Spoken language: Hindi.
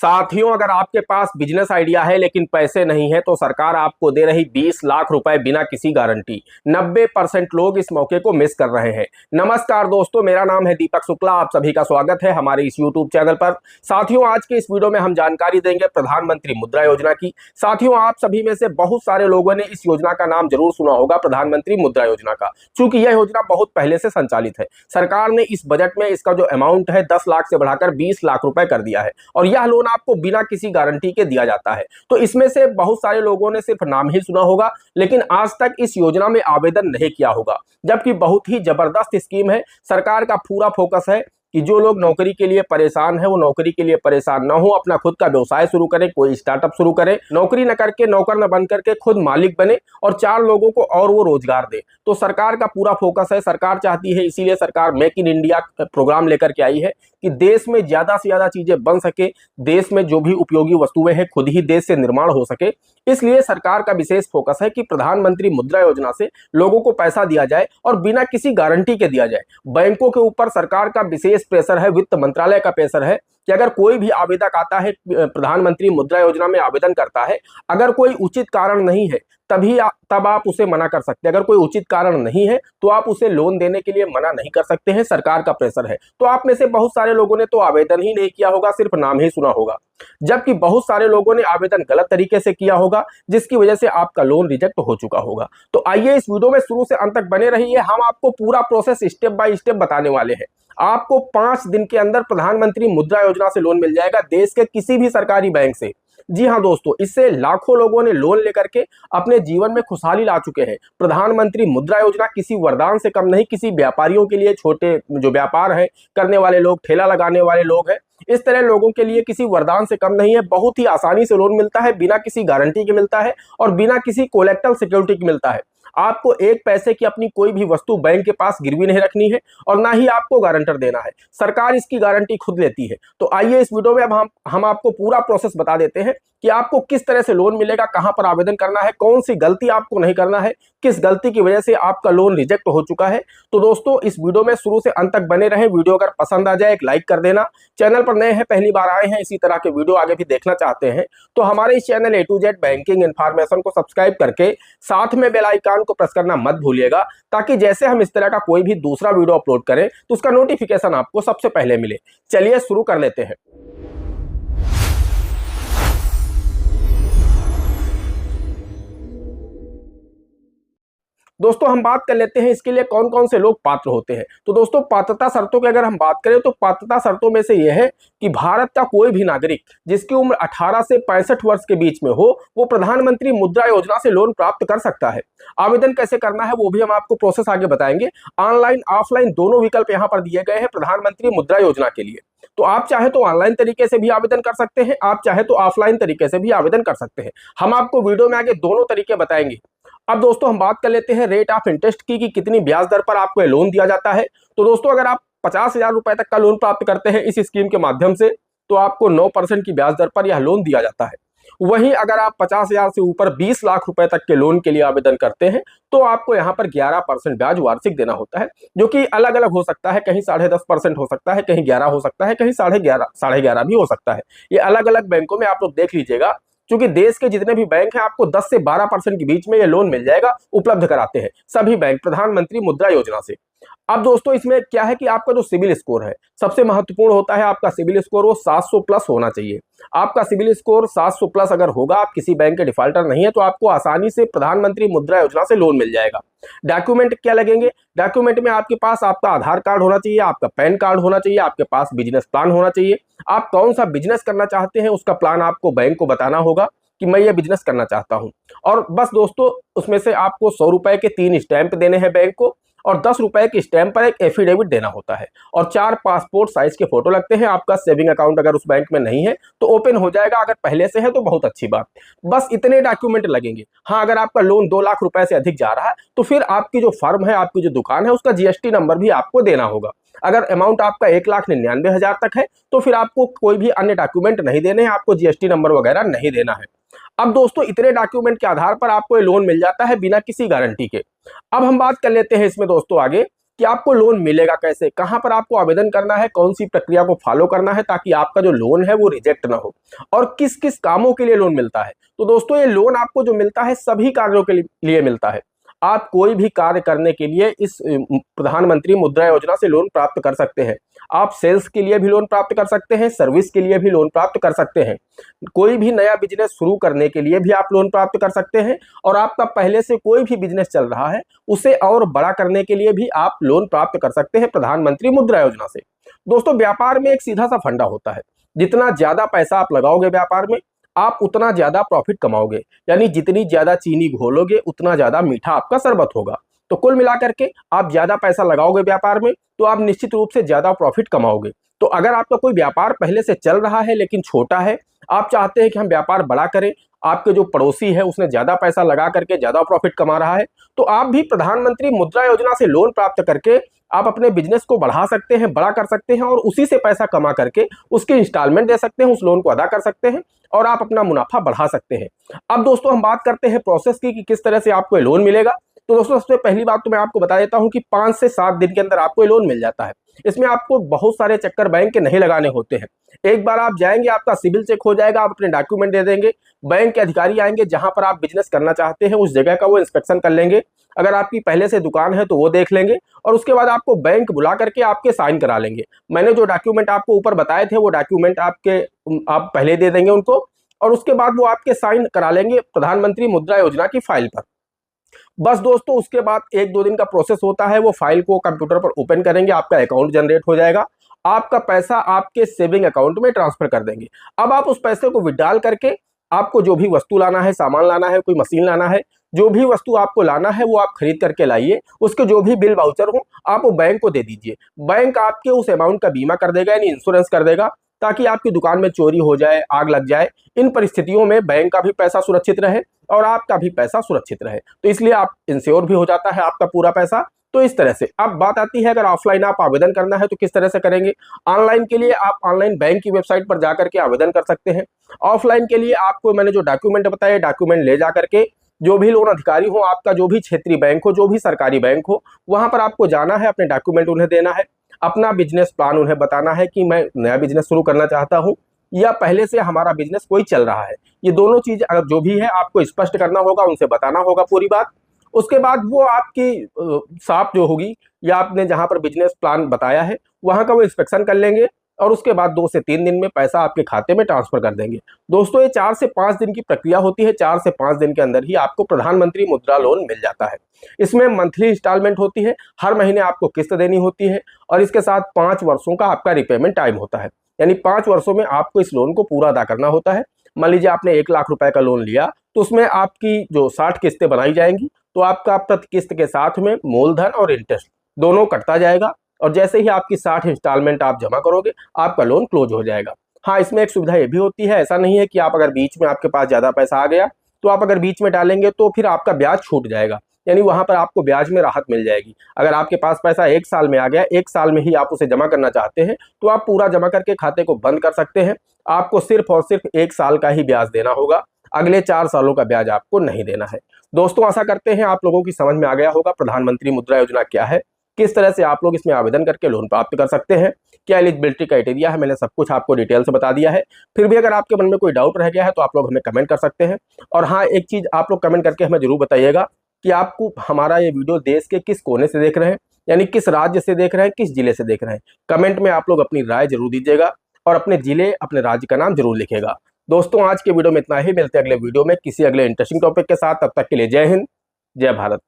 साथियों, अगर आपके पास बिजनेस आइडिया है लेकिन पैसे नहीं है तो सरकार आपको दे रही 20 लाख रुपए बिना किसी गारंटी। 90% लोग इस मौके को मिस कर रहे हैं। नमस्कार दोस्तों, मेरा नाम है दीपक शुक्ला। आप सभी का स्वागत है हमारे इस यूट्यूब चैनल पर। साथियों, आज के इस वीडियो में हम जानकारी देंगे प्रधानमंत्री मुद्रा योजना की। साथियों, आप सभी में से बहुत सारे लोगों ने इस योजना का नाम जरूर सुना होगा, प्रधानमंत्री मुद्रा योजना का। चूंकि यह योजना बहुत पहले से संचालित है, सरकार ने इस बजट में इसका जो अमाउंट है 10 लाख से बढ़ाकर 20 लाख रुपए कर दिया है और यह लोन आपको बिना किसी गारंटी के दिया जाता है। तो इसमें से बहुत सारे लोगों ने सिर्फ नाम ही सुना होगा लेकिन आज तक इस योजना में आवेदन नहीं किया होगा, जबकि बहुत ही जबरदस्त स्कीम है। सरकार का पूरा फोकस है कि जो लोग नौकरी के लिए परेशान है वो नौकरी के लिए परेशान ना हो, अपना खुद का व्यवसाय शुरू करें, कोई स्टार्टअप शुरू करें, नौकरी न करके नौकर न बन करके खुद मालिक बने और 4 लोगों को और वो रोजगार दे। तो सरकार का पूरा फोकस है, सरकार चाहती है, इसीलिए सरकार मेक इन इंडिया प्रोग्राम लेकर के आई है कि देश में ज्यादा से ज्यादा चीजें बन सके, देश में जो भी उपयोगी वस्तुएं हैं खुद ही देश से निर्माण हो सके। इसलिए सरकार का विशेष फोकस है कि प्रधानमंत्री मुद्रा योजना से लोगों को पैसा दिया जाए और बिना किसी गारंटी के दिया जाए। बैंकों के ऊपर सरकार का विशेष प्रेशर है, वित्त मंत्रालय का प्रेशर है कि अगर कोई भी आवेदक आता है, प्रधानमंत्री मुद्रा योजना में आवेदन करता है, अगर कोई उचित कारण नहीं है तब आप उसे मना कर सकते हैं। अगर कोई उचित कारण नहीं है तो आप उसे लोन देने के लिए मना नहीं कर सकते हैं, सरकार का प्रेशर है। तो आप में से बहुत सारे लोगों ने तो आवेदन ही नहीं किया होगा, सिर्फ नाम ही सुना होगा, जबकि बहुत सारे लोगों ने आवेदन गलत तरीके से किया होगा जिसकी वजह से आपका लोन रिजेक्ट हो चुका होगा। तो आइए इस वीडियो में शुरू से अंत तक बने रहिए, हम आपको पूरा प्रोसेस स्टेप बाय स्टेप बताने वाले हैं। आपको 5 दिन के अंदर प्रधानमंत्री मुद्रा योजना से लोन मिल जाएगा, देश के किसी भी सरकारी बैंक से। जी हां दोस्तों, इससे लाखों लोगों ने लोन लेकर के अपने जीवन में खुशहाली ला चुके हैं। प्रधानमंत्री मुद्रा योजना किसी वरदान से कम नहीं, किसी व्यापारियों के लिए, छोटे जो व्यापार है करने वाले लोग, ठेला लगाने वाले लोग हैं, इस तरह लोगों के लिए किसी वरदान से कम नहीं है। बहुत ही आसानी से लोन मिलता है, बिना किसी गारंटी के मिलता है और बिना किसी कोलेक्टल सिक्योरिटी के मिलता है। आपको एक पैसे की अपनी कोई भी वस्तु बैंक के पास गिरवी नहीं रखनी है और ना ही आपको गारंटर देना है, सरकार इसकी गारंटी खुद लेती है। तो आइए इस वीडियो में अब हम आपको पूरा प्रोसेस बता देते हैं कि आपको किस तरह से लोन मिलेगा, कहां पर आवेदन करना है, कौन सी गलती आपको नहीं करना है, किस गलती की वजह से आपका लोन रिजेक्ट हो चुका है। तो दोस्तों, इस वीडियो में शुरू से अंत तक बने रहें। वीडियो अगर पसंद आ जाए एक लाइक कर देना। चैनल पर नए हैं, पहली बार आए हैं, इसी तरह के वीडियो आगे भी देखना चाहते हैं तो हमारे इस channel A to Z banking information को सब्सक्राइब करके साथ में बेल आइकन को प्रेस करना मत भूलिएगा, ताकि जैसे हम इस तरह का कोई भी दूसरा वीडियो अपलोड करें तो उसका नोटिफिकेशन आपको सबसे पहले मिले। चलिए शुरू कर लेते हैं। दोस्तों, हम बात कर लेते हैं इसके लिए कौन कौन से लोग पात्र होते हैं। तो दोस्तों, पात्रता शर्तों की अगर हम बात करें तो पात्रता शर्तों में से यह है कि भारत का कोई भी नागरिक जिसकी उम्र 18 से 65 वर्ष के बीच में हो, वो प्रधानमंत्री मुद्रा योजना से लोन प्राप्त कर सकता है। आवेदन कैसे करना है वो भी हम आपको प्रोसेस आगे बताएंगे। ऑनलाइन ऑफलाइन दोनों विकल्प यहाँ पर दिए गए हैं प्रधानमंत्री मुद्रा योजना के लिए। तो आप चाहे तो ऑनलाइन तरीके से भी आवेदन कर सकते हैं, आप चाहे तो ऑफलाइन तरीके से भी आवेदन कर सकते हैं। हम आपको वीडियो में आगे दोनों तरीके बताएंगे। अब दोस्तों, हम बात कर लेते हैं रेट ऑफ इंटरेस्ट की कि कितनी ब्याज दर पर आपको लोन दिया जाता है। तो दोस्तों, अगर आप 50,000 रुपए तक का लोन प्राप्त करते हैं इस स्कीम के माध्यम से तो आपको 9% की ब्याज दर पर यह लोन दिया जाता है। वहीं अगर आप 50,000 से ऊपर 20 लाख रुपए तक के लोन के लिए आवेदन करते हैं तो आपको यहाँ पर 11% ब्याज वार्षिक देना होता है, जो कि अलग अलग हो सकता है। कहीं 10.5% हो सकता है, कहीं 11 हो सकता है, कहीं 11.5 भी हो सकता है। ये अलग अलग बैंकों में आप लोग देख लीजिएगा, क्योंकि देश के जितने भी बैंक हैं आपको 10 से 12% के बीच में ये लोन मिल जाएगा, उपलब्ध कराते हैं सभी बैंक प्रधानमंत्री मुद्रा योजना से। अब दोस्तों, इसमें क्या है कि आपका जो सिविल स्कोर है सबसे महत्वपूर्ण होता है। आपका सिविल स्कोर वो 700 प्लस होना चाहिए। आपका सिविल स्कोर 700 प्लस अगर होगा, आप किसी बैंक के डिफाल्टर नहीं है, तो आपको आसानी से प्रधानमंत्री मुद्रा योजना से लोन मिल जाएगा। डॉक्यूमेंट क्या लगेंगे? डॉक्यूमेंट में आपके पास आपका आधार कार्ड होना चाहिए, आपका पैन कार्ड होना चाहिए, आपके पास बिजनेस प्लान होना चाहिए। आप कौन सा बिजनेस करना चाहते हैं उसका प्लान आपको बैंक को बताना होगा कि मैं ये बिजनेस करना चाहता हूं। और बस दोस्तों, उसमें से आपको 100 रुपए के 3 स्टैंप देने हैं बैंक को और 10 रुपए के स्टैंप पर एक एफिडेविट देना होता है और 4 पासपोर्ट साइज के फोटो लगते हैं। आपका सेविंग अकाउंट अगर उस बैंक में नहीं है तो ओपन हो जाएगा, अगर पहले से है तो बहुत अच्छी बात। बस इतने डॉक्यूमेंट लगेंगे। हाँ, अगर आपका लोन 2 लाख रुपए से अधिक जा रहा है तो फिर आपकी जो फर्म है, आपकी जो दुकान है, उसका GST नंबर भी आपको देना होगा। अगर अमाउंट आपका 1,99,000 तक है तो फिर आपको कोई भी अन्य डॉक्यूमेंट नहीं देने हैं, आपको GST नंबर वगैरह नहीं देना है। अब दोस्तों, इतने डॉक्यूमेंट के आधार पर आपको ये लोन मिल जाता है बिना किसी गारंटी के। अब हम बात कर लेते हैं इसमें दोस्तों आगे कि आपको लोन मिलेगा कैसे, कहां पर आपको आवेदन करना है, कौन सी प्रक्रिया को फॉलो करना है ताकि आपका जो लोन है वो रिजेक्ट ना हो, और किस किस कामों के लिए लोन मिलता है। तो दोस्तों ये लोन आपको जो मिलता है सभी कार्यों के लिए मिलता है। आप कोई भी कार्य करने के लिए इस प्रधानमंत्री मुद्रा योजना से लोन प्राप्त कर सकते हैं। आप सेल्स के लिए भी लोन प्राप्त कर सकते हैं, सर्विस के लिए भी लोन प्राप्त कर सकते हैं, कोई भी नया बिजनेस शुरू करने के लिए भी आप लोन प्राप्त कर सकते हैं, और आपका पहले से कोई भी बिजनेस चल रहा है उसे और बड़ा करने के लिए भी आप लोन प्राप्त कर सकते हैं प्रधानमंत्री मुद्रा योजना से। दोस्तों व्यापार में एक सीधा सा फंडा होता है, जितना ज्यादा पैसा आप लगाओगे व्यापार में आप उतना ज्यादा प्रॉफिट कमाओगे, यानी जितनी ज्यादा चीनी घोलोगे उतना ज्यादा मीठा आपका शरबत होगा। तो कुल मिलाकर के आप ज्यादा पैसा लगाओगे व्यापार में तो आप निश्चित रूप से ज्यादा प्रॉफिट कमाओगे। तो अगर आपका कोई व्यापार पहले से चल रहा है लेकिन छोटा है, आप चाहते हैं कि हम व्यापार बड़ा करें, आपके जो पड़ोसी है उसने ज्यादा पैसा लगा करके ज्यादा प्रॉफिट कमा रहा है, तो आप भी प्रधानमंत्री मुद्रा योजना से लोन प्राप्त करके आप अपने बिजनेस को बढ़ा सकते हैं, बड़ा कर सकते हैं, और उसी से पैसा कमा करके उसके इंस्टॉलमेंट दे सकते हैं, उस लोन को अदा कर सकते हैं और आप अपना मुनाफा बढ़ा सकते हैं। अब दोस्तों हम बात करते हैं प्रोसेस की कि किस तरह से आपको ये लोन मिलेगा। तो दोस्तों सबसे पहली बात तो मैं आपको बता देता हूं कि 5 से 7 दिन के अंदर आपको ये लोन मिल जाता है। इसमें आपको बहुत सारे चक्कर बैंक के नहीं लगाने होते हैं। एक बार आप जाएंगे, आपका सिविल चेक हो जाएगा, आप अपने डॉक्यूमेंट दे देंगे, बैंक के अधिकारी आएंगे, जहां पर आप बिजनेस करना चाहते हैं उस जगह का वो इंस्पेक्शन कर लेंगे, अगर आपकी पहले से दुकान है तो वो देख लेंगे, और उसके बाद आपको बैंक बुला करके आपके साइन करा लेंगे। मैंने जो डॉक्यूमेंट आपको ऊपर बताए थे वो डॉक्यूमेंट आप पहले दे देंगे उनको, और उसके बाद वो आपके साइन करा लेंगे प्रधानमंत्री मुद्रा योजना की फाइल पर। बस दोस्तों उसके बाद 1-2 दिन का प्रोसेस होता है, वो फाइल को कंप्यूटर पर ओपन करेंगे, आपका अकाउंट जनरेट हो जाएगा, आपका पैसा आपके सेविंग अकाउंट में ट्रांसफर कर देंगे। अब आप उस पैसे को विड्रॉल करके आपको जो भी वस्तु लाना है, सामान लाना है, कोई मशीन लाना है, जो भी वस्तु आपको लाना है वो आप खरीद करके लाइए, उसके जो भी बिल वाउचर हो आप वो बैंक को दे दीजिए। बैंक आपके उस अमाउंट का बीमा कर देगा, यानी इंश्योरेंस कर देगा, ताकि आपकी दुकान में चोरी हो जाए, आग लग जाए, इन परिस्थितियों में बैंक का भी पैसा सुरक्षित रहे और आपका भी पैसा सुरक्षित रहे। तो इसलिए आप इंश्योर भी हो जाता है आपका पूरा पैसा। तो इस तरह से अब बात आती है अगर ऑफलाइन आप आवेदन करना है तो किस तरह से करेंगे। ऑनलाइन के लिए आप ऑनलाइन बैंक की वेबसाइट पर जाकर के आवेदन कर सकते हैं। ऑफलाइन के लिए आपको मैंने जो डॉक्यूमेंट बताए, डॉक्यूमेंट ले जाकर के जो भी लोन अधिकारी हो, आपका जो भी क्षेत्रीय बैंक हो, जो भी सरकारी बैंक हो, वहां पर आपको जाना है, अपने डॉक्यूमेंट उन्हें देना है, अपना बिजनेस प्लान उन्हें बताना है कि मैं नया बिजनेस शुरू करना चाहता हूं या पहले से हमारा बिजनेस कोई चल रहा है। ये दोनों चीज अगर जो भी है आपको स्पष्ट करना होगा, उनसे बताना होगा पूरी बात। उसके बाद वो आपकी शॉप जो होगी या आपने जहां पर बिजनेस प्लान बताया है वहां का वो इंस्पेक्शन कर लेंगे, और उसके बाद 2 से 3 दिन में पैसा आपके खाते में ट्रांसफर कर देंगे। दोस्तों ये 4 से 5 दिन की प्रक्रिया होती है, 4 से 5 दिन के अंदर ही आपको प्रधानमंत्री मुद्रा लोन मिल जाता है। इसमें मंथली इंस्टॉलमेंट होती है, हर महीने आपको किस्त देनी होती है, और इसके साथ 5 वर्षों का आपका रिपेमेंट टाइम होता है, यानी 5 वर्षों में आपको इस लोन को पूरा अदा करना होता है। मान लीजिए आपने 1 लाख रुपए का लोन लिया तो उसमें आपकी जो 60 किस्तें बनाई जाएंगी, तो आपका प्रति किस्त के साथ में मूलधन और इंटरेस्ट दोनों कटता जाएगा, और जैसे ही आपकी 60 इंस्टॉलमेंट आप जमा करोगे आपका लोन क्लोज हो जाएगा। हाँ, इसमें एक सुविधा ये भी होती है, ऐसा नहीं है कि आप अगर बीच में आपके पास ज्यादा पैसा आ गया तो आप अगर बीच में डालेंगे तो फिर आपका ब्याज छूट जाएगा, यानी वहां पर आपको ब्याज में राहत मिल जाएगी। अगर आपके पास पैसा 1 साल में आ गया, 1 साल में ही आप उसे जमा करना चाहते हैं तो आप पूरा जमा करके खाते को बंद कर सकते हैं। आपको सिर्फ और सिर्फ 1 साल का ही ब्याज देना होगा, अगले 4 सालों का ब्याज आपको नहीं देना है। दोस्तों आशा करते हैं आप लोगों की समझ में आ गया होगा प्रधानमंत्री मुद्रा योजना क्या है, किस तरह से आप लोग इसमें आवेदन करके लोन प्राप्त कर सकते हैं, क्या एलिजिबिलिटी क्राइटेरिया है, मैंने सब कुछ आपको डिटेल से बता दिया है। फिर भी अगर आपके मन में कोई डाउट रह गया है तो आप लोग हमें कमेंट कर सकते हैं। और हाँ, एक चीज आप लोग कमेंट करके हमें जरूर बताइएगा कि आपको हमारा ये वीडियो देश के किस कोने से देख रहे हैं, यानी किस राज्य से देख रहे हैं, किस जिले से देख रहे हैं। कमेंट में आप लोग अपनी राय जरूर दीजिएगा और अपने जिले, अपने राज्य का नाम जरूर लिखेगा। दोस्तों आज के वीडियो में इतना ही, मिलते हैं अगले वीडियो में किसी अगले इंटरेस्टिंग टॉपिक के साथ। तब तक के लिए जय हिंद, जय भारत।